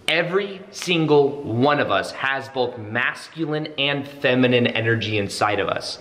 Every single one of us has both masculine and feminine energy inside of us.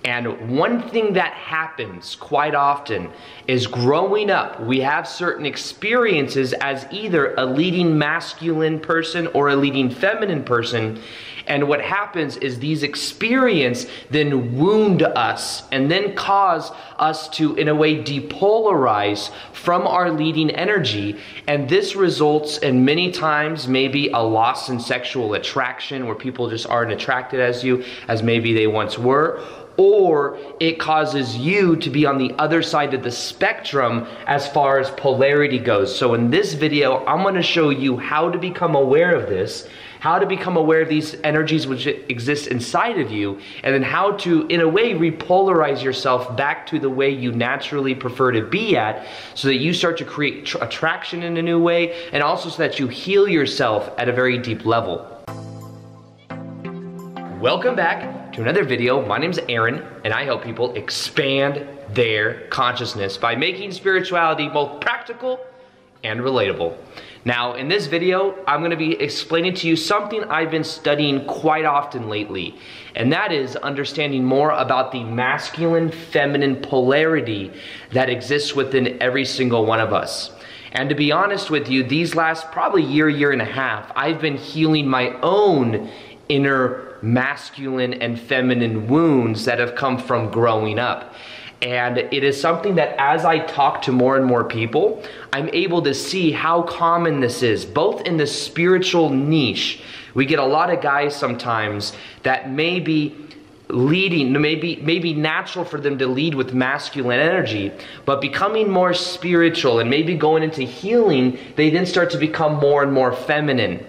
And one thing that happens quite often is growing up, we have certain experiences as either a leading masculine person or a leading feminine person. And what happens is these experiences then wound us and then cause us to, in a way, depolarize from our leading energy. And this results in many times maybe a loss in sexual attraction where people just aren't attracted as you as maybe they once were. Or it causes you to be on the other side of the spectrum as far as polarity goes. So in this video, I'm going to show you how to become aware of this, how to become aware of these energies which exist inside of you, and then how to, in a way, repolarize yourself back to the way you naturally prefer to be at, so that you start to create attraction in a new way, and also so that you heal yourself at a very deep level. Welcome back to another video. My name's Aaron, and I help people expand their consciousness by making spirituality both practical and relatable. Now, in this video, I'm going to be explaining to you something I've been studying quite often lately, and that is understanding more about the masculine-feminine polarity that exists within every single one of us. And to be honest with you, these last probably year and a half, I've been healing my own inner masculine and feminine wounds that have come from growing up. And it is something that as I talk to more and more people, I'm able to see how common this is, both in the spiritual niche. We get a lot of guys sometimes that may be leading, maybe natural for them to lead with masculine energy, but becoming more spiritual and maybe going into healing, they then start to become more and more feminine.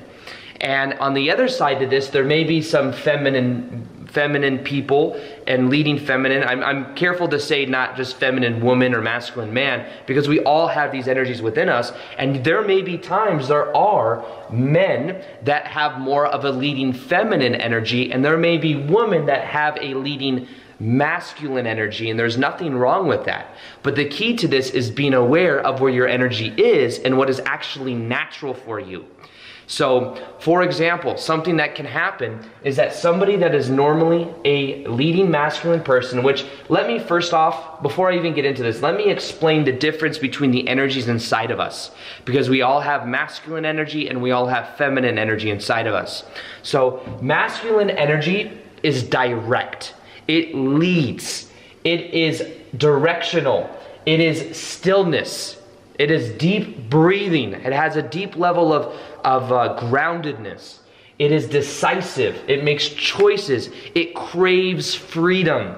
And on the other side of this, there may be some feminine people and leading feminine. I'm careful to say not just feminine woman or masculine man, because we all have these energies within us. And there may be times there are men that have more of a leading feminine energy, and there may be women that have a leading masculine energy, and there's nothing wrong with that. But the key to this is being aware of where your energy is and what is actually natural for you. So, for example, something that can happen is that somebody that is normally a leading masculine person, which, let me first off, before I even get into this, let me explain the difference between the energies inside of us. Because we all have masculine energy and we all have feminine energy inside of us. So, masculine energy is direct. It leads. It is directional. It is stillness. It is deep breathing. It has a deep level of groundedness. It is decisive. It makes choices. It craves freedom.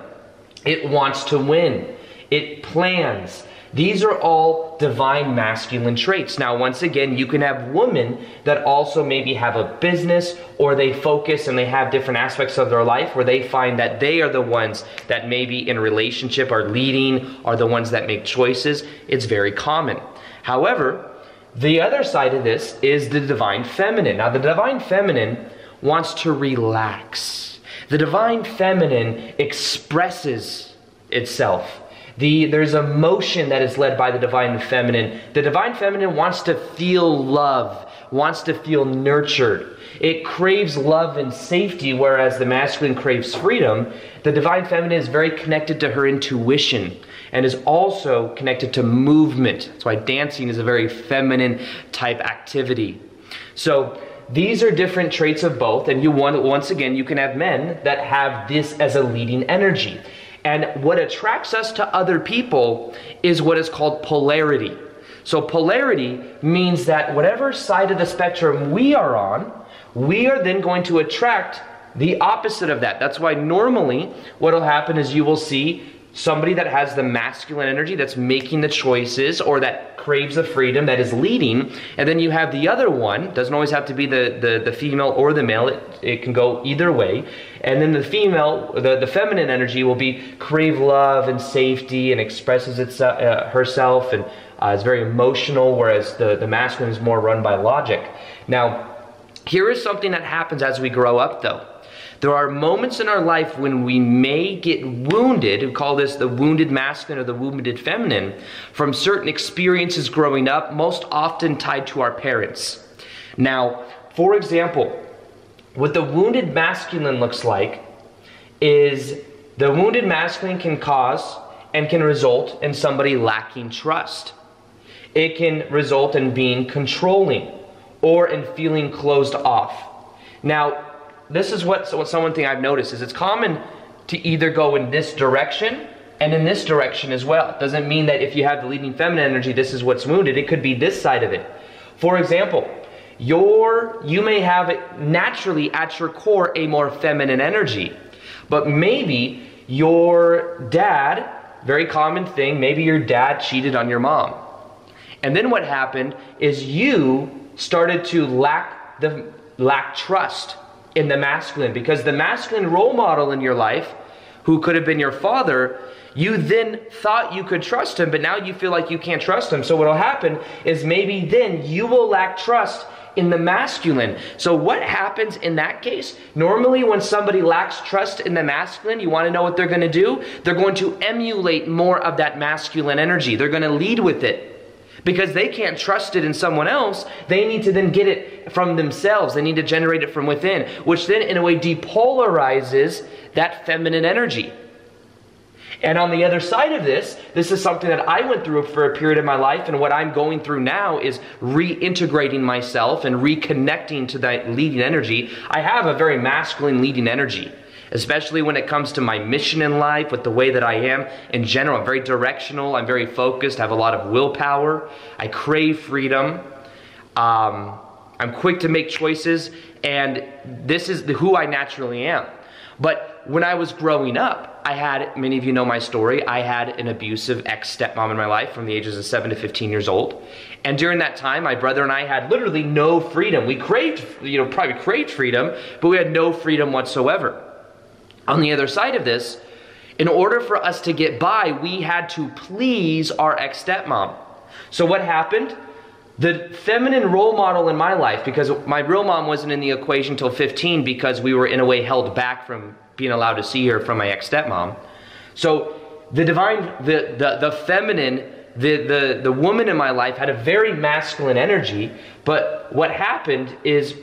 It wants to win. It plans. These are all divine masculine traits. Now, once again, you can have women that also maybe have a business, or they focus and they have different aspects of their life where they find that they are the ones that maybe in a relationship are leading, are the ones that make choices. It's very common. However, the other side of this is the divine feminine. Now, the divine feminine wants to relax. The divine feminine expresses itself. There's emotion that is led by the divine feminine. The divine feminine wants to feel love, wants to feel nurtured. It craves love and safety, whereas the masculine craves freedom. The divine feminine is very connected to her intuition and is also connected to movement. That's why dancing is a very feminine type activity. So these are different traits of both, and once again, you can have men that have this as a leading energy. And what attracts us to other people is what is called polarity. So polarity means that whatever side of the spectrum we are on, we are then going to attract the opposite of that. That's why normally what will happen is you will see somebody that has the masculine energy that's making the choices, or that craves the freedom, that is leading, and then you have the other one. Doesn't always have to be the female or the male. It can go either way. And then the female, the feminine energy will be crave love and safety and expresses herself and is very emotional, whereas the masculine is more run by logic. Now, here is something that happens as we grow up though. There are moments in our life when we may get wounded, we call this the wounded masculine or the wounded feminine, from certain experiences growing up, most often tied to our parents. Now, for example, what the wounded masculine looks like is the wounded masculine can cause and can result in somebody lacking trust. It can result in being controlling or in feeling closed off. Now, this is what someone thing I've noticed is it's common to either go in this direction and in this direction as well. It doesn't mean that if you have the leading feminine energy, this is what's wounded. It could be this side of it. For example, you may have it naturally at your core a more feminine energy, but maybe your dad, very common thing, maybe your dad cheated on your mom. And then what happened is you started to lack trust in the masculine, because the masculine role model in your life, who could have been your father, you then thought you could trust him, but now you feel like you can't trust him. So what will happen is maybe then you will lack trust in the masculine. So what happens in that case? Normally when somebody lacks trust in the masculine, you want to know what they're going to do? They're going to emulate more of that masculine energy. They're going to lead with it. Because they can't trust it in someone else, they need to then get it from themselves. They need to generate it from within, which then in a way depolarizes that feminine energy. And on the other side of this is something that I went through for a period of my life, and what I'm going through now is reintegrating myself and reconnecting to that leading energy. I have a very masculine leading energy, especially when it comes to my mission in life, with the way that I am in general. I'm very directional, I'm very focused, I have a lot of willpower, I crave freedom, I'm quick to make choices, and this is who I naturally am. But when I was growing up, I had, many of you know my story, I had an abusive ex-stepmom in my life from the ages of 7 to 15 years old. And during that time, my brother and I had literally no freedom. We craved, probably craved freedom, but we had no freedom whatsoever. On the other side of this, in order for us to get by, we had to please our ex-stepmom. So what happened? The feminine role model in my life, because my real mom wasn't in the equation until 15 because we were in a way held back from being allowed to see her from my ex-stepmom. So the divine, the feminine, the woman in my life had a very masculine energy, but what happened is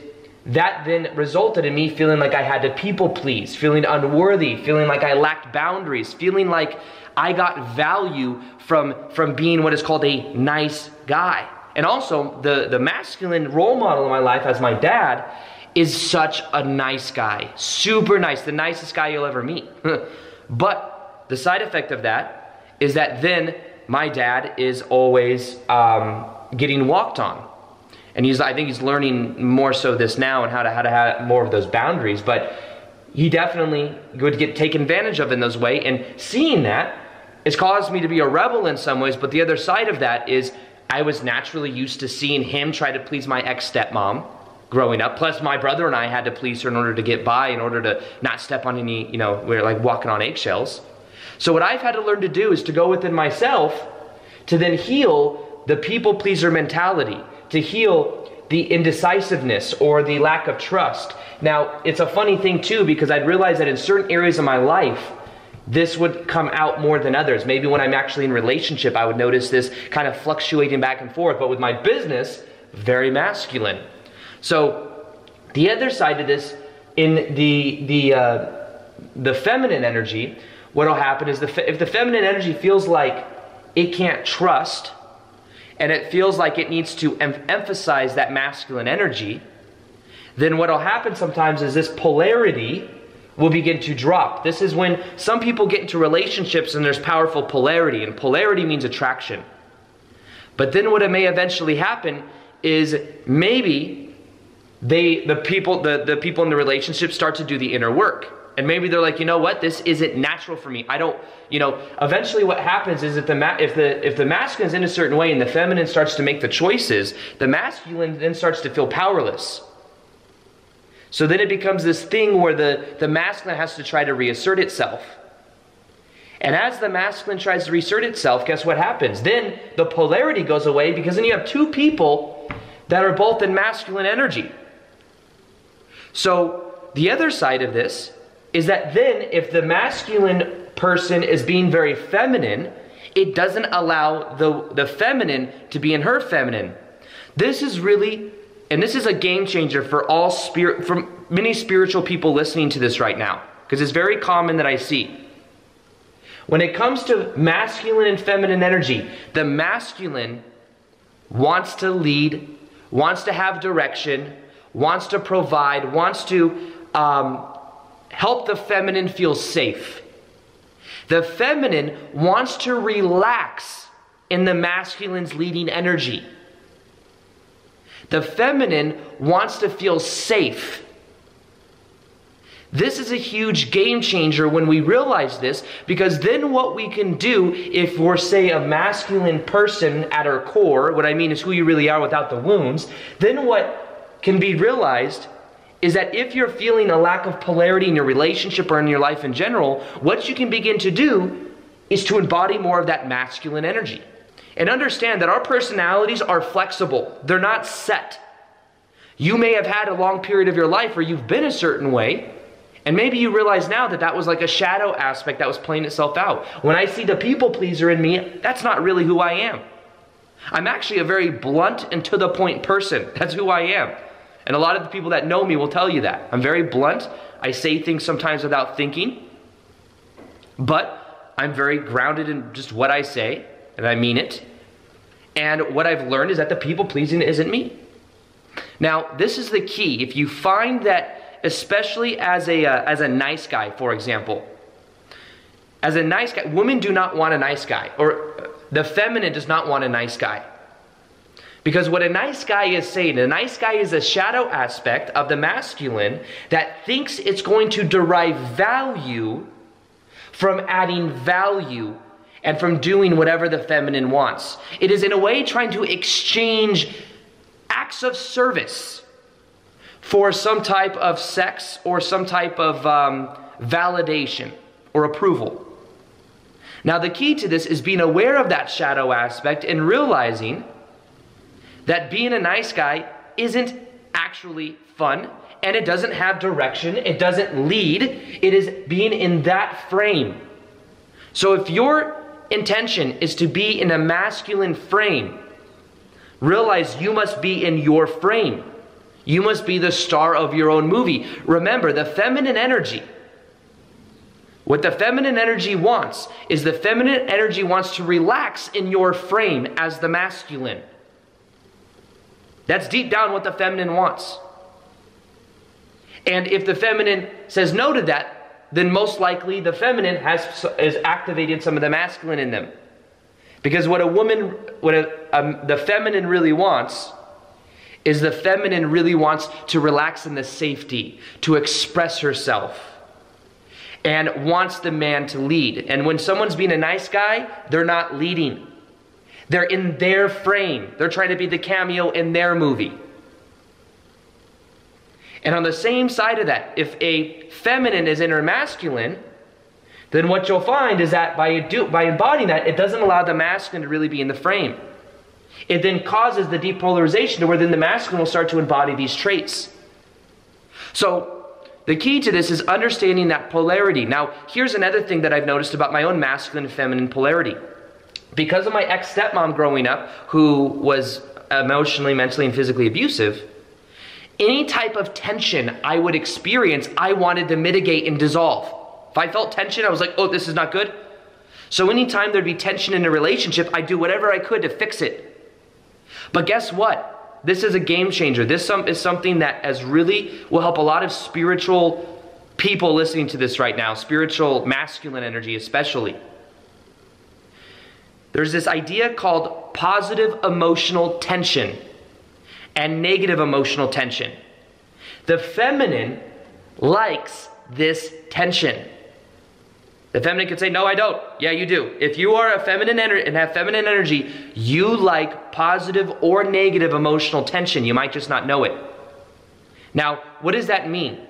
that then resulted in me feeling like I had to people please, feeling unworthy, feeling like I lacked boundaries, feeling like I got value from being what is called a nice guy. And also, the masculine role model in my life as my dad is such a nice guy. Super nice, the nicest guy you'll ever meet. But the side effect of that is that then my dad is always getting walked on. And I think he's learning more so this now and how to have more of those boundaries. But he definitely would get taken advantage of in those ways. And seeing that, it's caused me to be a rebel in some ways. But the other side of that is I was naturally used to seeing him try to please my ex-stepmom growing up. Plus my brother and I had to please her in order to get by, in order to not step on any, we're like walking on eggshells. So what I've had to learn to do is to go within myself to then heal the people pleaser mentality, to heal the indecisiveness or the lack of trust. Now, it's a funny thing too, because I'd realized that in certain areas of my life, this would come out more than others. Maybe when I'm actually in relationship, I would notice this kind of fluctuating back and forth. But with my business, very masculine. So the other side of this, in the feminine energy, what will happen is if the feminine energy feels like it can't trust, and it feels like it needs to emphasize that masculine energy, then what will happen sometimes is this polarity will begin to drop. This is when some people get into relationships and there's powerful polarity, and polarity means attraction. But then what may eventually happen is maybe the people in the relationship start to do the inner work. And maybe they're like, you know what, this isn't natural for me. I don't, eventually what happens is if the masculine is in a certain way and the feminine starts to make the choices, the masculine then starts to feel powerless. So then it becomes this thing where the masculine has to try to reassert itself. And as the masculine tries to reassert itself, guess what happens? Then the polarity goes away, because then you have two people that are both in masculine energy. So the other side of this is that then if the masculine person is being very feminine, it doesn't allow the feminine to be in her feminine. This is really and this is a game changer for for many spiritual people listening to this right now, because it's very common that I see. When it comes to masculine and feminine energy, the masculine wants to lead, wants to have direction, wants to provide, wants to help the feminine feel safe. The feminine wants to relax in the masculine's leading energy. The feminine wants to feel safe. This is a huge game changer when we realize this, because then what we can do if we're, say, a masculine person at our core, what I mean is who you really are without the wounds, then what can be realized is that if you're feeling a lack of polarity in your relationship or in your life in general, what you can begin to do is to embody more of that masculine energy. And understand that our personalities are flexible. They're not set. You may have had a long period of your life where you've been a certain way, and maybe you realize now that that was like a shadow aspect that was playing itself out. When I see the people pleaser in me, that's not really who I am. I'm actually a very blunt and to the point person. That's who I am. And a lot of the people that know me will tell you that. I'm very blunt. I say things sometimes without thinking. But I'm very grounded in just what I say, and I mean it. And what I've learned is that the people pleasing isn't me. Now, this is the key. If you find that, especially as a nice guy, for example, as a nice guy, women do not want a nice guy, or the feminine does not want a nice guy. Because what a nice guy is saying, a nice guy is a shadow aspect of the masculine that thinks it's going to derive value from adding value and from doing whatever the feminine wants. It is in a way trying to exchange acts of service for some type of sex or some type of validation or approval. Now the key to this is being aware of that shadow aspect and realizing that being a nice guy isn't actually fun, and it doesn't have direction, it doesn't lead, it is being in that frame. So if your intention is to be in a masculine frame, realize you must be in your frame. You must be the star of your own movie. Remember, the feminine energy, what the feminine energy wants is the feminine energy wants to relax in your frame as the masculine. That's deep down what the feminine wants. And if the feminine says no to that, then most likely the feminine has activated some of the masculine in them. Because what the feminine really wants is the feminine really wants to relax in the safety, to express herself, and wants the man to lead. And when someone's being a nice guy, they're not leading. They're in their frame. They're trying to be the cameo in their movie. And on the same side of that, if a feminine is in her masculine, then what you'll find is that by embodying that, it doesn't allow the masculine to really be in the frame. It then causes the depolarization to where then the masculine will start to embody these traits. So the key to this is understanding that polarity. Now, here's another thing that I've noticed about my own masculine and feminine polarity. Because of my ex-stepmom growing up, who was emotionally, mentally, and physically abusive, any type of tension I would experience, I wanted to mitigate and dissolve. If I felt tension, I was like, oh, this is not good. So anytime there'd be tension in a relationship, I'd do whatever I could to fix it. But guess what? This is a game changer. This is something that will help a lot of spiritual people listening to this right now, spiritual masculine energy especially. There's this idea called positive emotional tension and negative emotional tension. The feminine likes this tension. The feminine could say, no, I don't. Yeah, you do. If you are a feminine and have feminine energy, you like positive or negative emotional tension. You might just not know it. Now, what does that mean?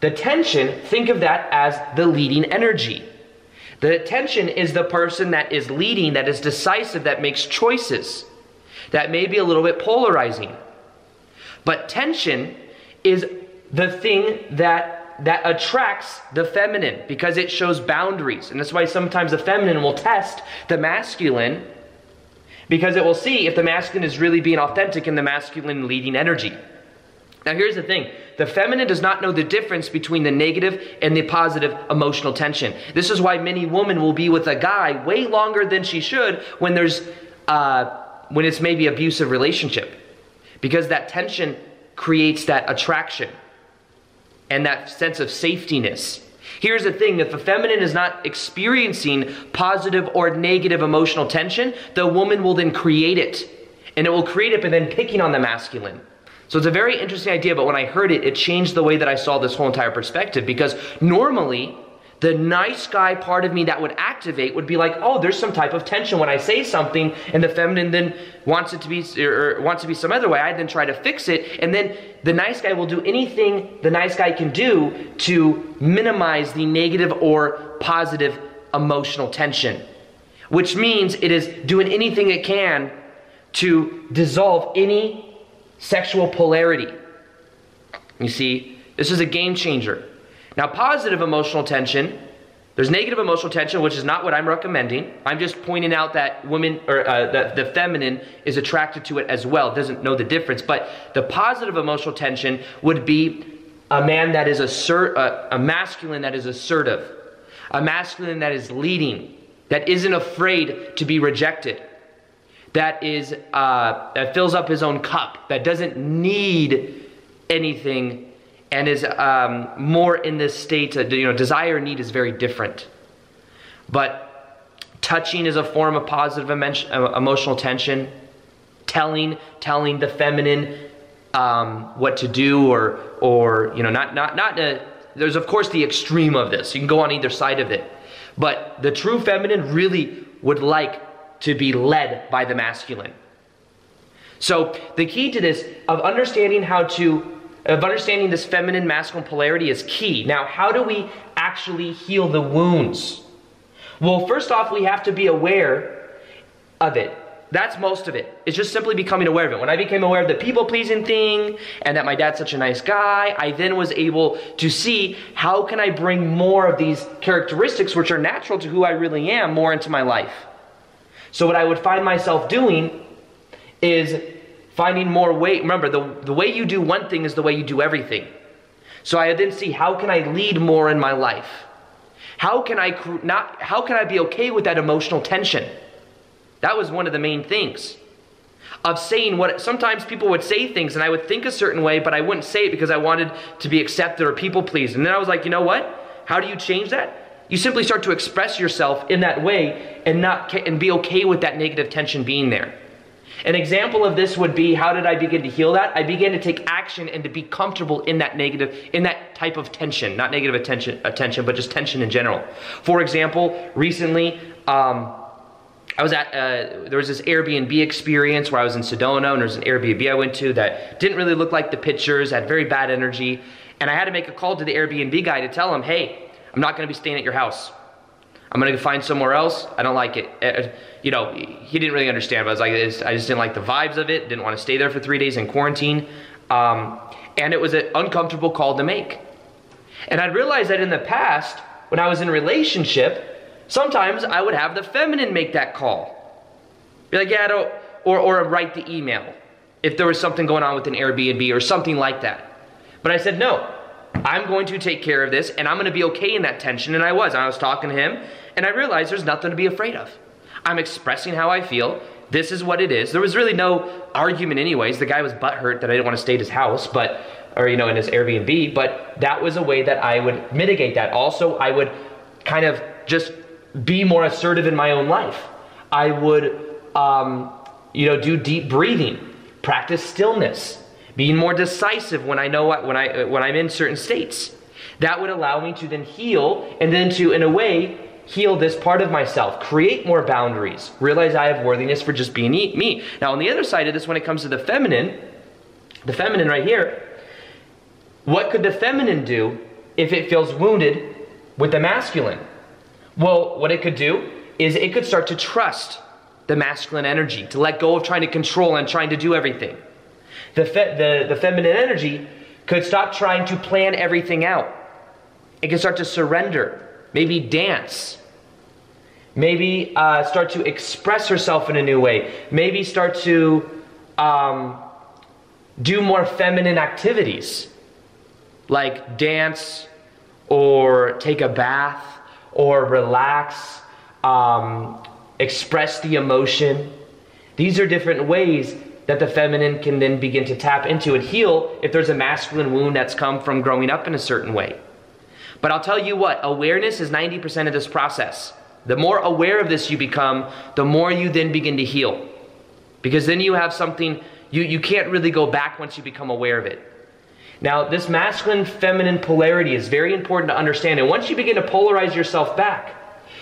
The tension, think of that as the leading energy. The tension is the person that is leading, that is decisive, that makes choices, that may be a little bit polarizing. But tension is the thing that attracts the feminine because it shows boundaries. And that's why sometimes the feminine will test the masculine because it will see if the masculine is really being authentic in the masculine leading energy. Now here's the thing, the feminine does not know the difference between the negative and the positive emotional tension. This is why many women will be with a guy way longer than she should when when it's maybe abusive relationship, because that tension creates that attraction and that sense of safetiness. Here's the thing, if a feminine is not experiencing positive or negative emotional tension, the woman will then create it, and it will create it by then picking on the masculine. So it's a very interesting idea, but when I heard it, it changed the way that I saw this whole entire perspective, because normally the nice guy part of me that would activate would be like, oh, there's some type of tension when I say something, and the feminine then wants it to be, or wants to be some other way. I then try to fix it, and then the nice guy will do anything the nice guy can do to minimize the negative or positive emotional tension, which means it is doing anything it can to dissolve any sexual polarity. You see, this is a game changer. Now, positive emotional tension, there's negative emotional tension, which is not what I'm recommending. I'm just pointing out that women, or the feminine is attracted to it as well, doesn't know the difference. But the positive emotional tension would be a man that is a masculine that is assertive, a masculine that is leading, that isn't afraid to be rejected, that is that fills up his own cup, that doesn't need anything, and is more in this state. Desire and need is very different. But touching is a form of positive emotional tension. Telling the feminine what to do, or there's of course the extreme of this. You can go on either side of it, but the true feminine really would like to be led by the masculine. So the key to this, of understanding this feminine masculine polarity is key. Now, how do we actually heal the wounds? Well, first off, we have to be aware of it. That's most of it. It's just simply becoming aware of it. When I became aware of the people-pleasing thing and that my dad's such a nice guy, I then was able to see, how can I bring more of these characteristics, which are natural to who I really am, more into my life? So what I would find myself doing is finding more way. Remember, the way you do one thing is the way you do everything. So I then see, how can I lead more in my life? How can I be okay with that emotional tension? That was one of the main things of saying what sometimes people would say things and I would think a certain way, but I wouldn't say it because I wanted to be accepted or people pleased. And then I was like, you know what? How do you change that? You simply start to express yourself in that way and be okay with that negative tension being there. An example of this would be, how did I begin to heal that? I began to take action and to be comfortable in that type of tension, not negative attention, but just tension in general. For example, recently, I was there was this Airbnb experience where I was in Sedona, and there was an Airbnb I went to that didn't really look like the pictures, had very bad energy, and I had to make a call to the Airbnb guy to tell him, hey, I'm not going to be staying at your house. I'm going to find somewhere else. I don't like it. He didn't really understand, but I just didn't like the vibes of it. Didn't want to stay there for 3 days in quarantine. And it was an uncomfortable call to make. And I'd realized that in the past, when I was in a relationship, sometimes I would have the feminine make that call. Be like, yeah, or write the email if there was something going on with an Airbnb or something like that. But I said, no. I'm going to take care of this, and I'm going to be okay in that tension, and I was talking to him, and I realized there's nothing to be afraid of. I'm expressing how I feel. This is what it is. There was really no argument anyways. The guy was butthurt that I didn't want to stay at his house, in his Airbnb, but that was a way that I would mitigate that. Also, I would kind of just be more assertive in my own life. I would, do deep breathing, practice stillness, being more decisive when when I'm in certain states. That would allow me to then heal, and then to, in a way, heal this part of myself, create more boundaries, realize I have worthiness for just being me. Now, on the other side of this, when it comes to the feminine right here, what could the feminine do if it feels wounded with the masculine? Well, what it could do is it could start to trust the masculine energy, to let go of trying to control and trying to do everything. The feminine energy could stop trying to plan everything out. It can start to surrender, maybe dance, Maybe start to express herself in a new way. Maybe start to do more feminine activities, like dance, or take a bath, or relax, express the emotion. These are different ways that the feminine can then begin to tap into and heal if there's a masculine wound that's come from growing up in a certain way. But I'll tell you what, awareness is 90% of this process. The more aware of this you become, the more you then begin to heal. Because then you have something, you can't really go back once you become aware of it. Now, this masculine-feminine polarity is very important to understand. And once you begin to polarize yourself back,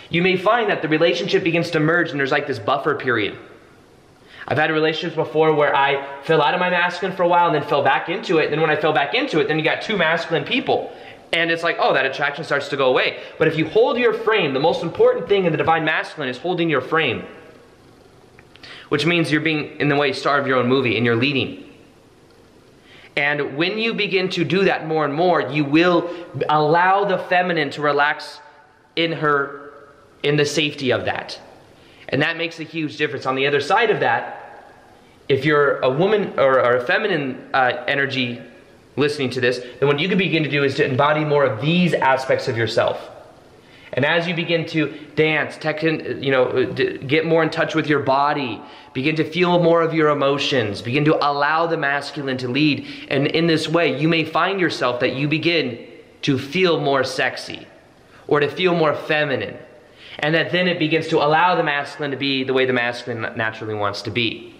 you may find that the relationship begins to merge and there's like this buffer period. I've had relationships before where I fell out of my masculine for a while and then fell back into it. And then when I fell back into it, then you got two masculine people. And it's like, oh, that attraction starts to go away. But if you hold your frame, the most important thing in the divine masculine is holding your frame. Which means you're being, in the way, star of your own movie and you're leading. And when you begin to do that more and more, you will allow the feminine to relax in the safety of that. And that makes a huge difference. On the other side of that, if you're a woman or a feminine energy listening to this, then what you can begin to do is to embody more of these aspects of yourself. And as you begin to dance, get more in touch with your body, begin to feel more of your emotions, begin to allow the masculine to lead. And in this way, you may find yourself that you begin to feel more sexy or to feel more feminine. And that then it begins to allow the masculine to be the way the masculine naturally wants to be.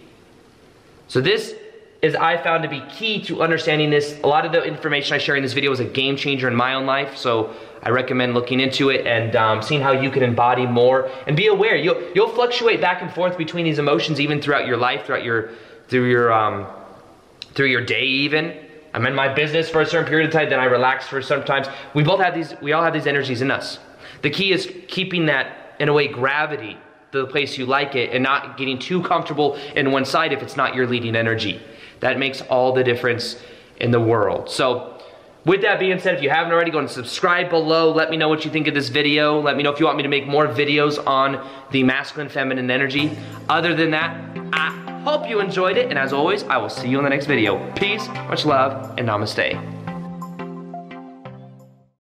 So this is, I found, to be key to understanding this. A lot of the information I share in this video is a game changer in my own life. So I recommend looking into it and seeing how you can embody more and be aware. You'll fluctuate back and forth between these emotions even throughout your life, through your day even. I'm in my business for a certain period of time, then I relax for sometimes. We all have these energies in us. The key is keeping that, in a way, gravity to the place you like it and not getting too comfortable in one side if it's not your leading energy. That makes all the difference in the world. So with that being said, if you haven't already, go and subscribe below. Let me know what you think of this video. Let me know if you want me to make more videos on the masculine feminine energy. Other than that, I hope you enjoyed it. And as always, I will see you in the next video. Peace, much love, and namaste.